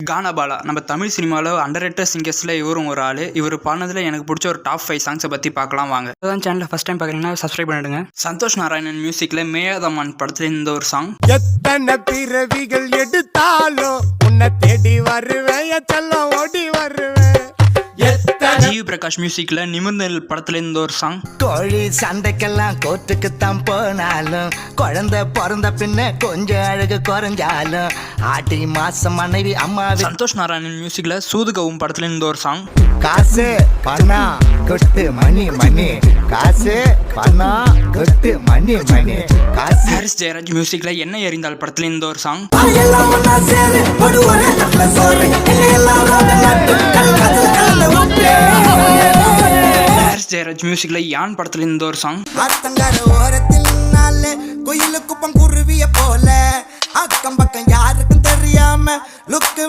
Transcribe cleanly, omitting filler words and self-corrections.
கானா பாலா நம்ம தமிழ் சினிமாவில் அண்டர்ரேட்டட் சிங்கர்ஸில் இவரும் ஒரு ஆள். இவர் பாடினதில் எனக்கு பிடிச்ச ஒரு டாப் 5 சாங்ஸை பற்றி பார்க்கலாம் வாங்க. அதான் சேனலில் ஃபஸ்ட் டைம் பார்க்குறீங்கன்னா சப்ஸ்கிரைப் பண்ணிடுங்க. சந்தோஷ் நாராயணன் மியூசிக்கில் மேயாதமான் படத்தில் இந்த ஒரு சாங். எத்தனை பிறவிகள் எடுத்தாலும் உன்னை தேடி வருவேன், செல்லம் ஓடி வருவேன். ஜிவி பிரகாஷ் மியூசிக்கில் நிமிர்ந்தல் படத்தில் இந்த ஒரு சாங். கோழி சண்டைக்கெல்லாம் கோர்ட்டுக்குத்தான் போனாலும் குழந்தை பிறந்த பின்ன கொஞ்சம் அழகு குறைஞ்சாலும் ஆட்டி மாசம் மனைவி அம்மா. சந்தோஷ் நாராயணன் மியூசிக்கில் சூதுகவும் படத்தில் இந்த ஒரு சாங். காசு பணம் கொட்டு மணி மணி, காசு பணம் கொட்டு மணி மணி, காசு. ஹாரிஸ் ஜெயராஜ் மியூசிக்கில் என்ன எறிந்தால் படத்தில் இந்த ஒரு சாங். ஹாரிஸ் ஜெயராஜ் மியூசிக்கில் யான் படத்தில் இந்த ஒரு சாங். கோயிலுக்கு குருவிய போல அக்கம் பக்கம் யாருக்கும் தெரியாம லுக்கு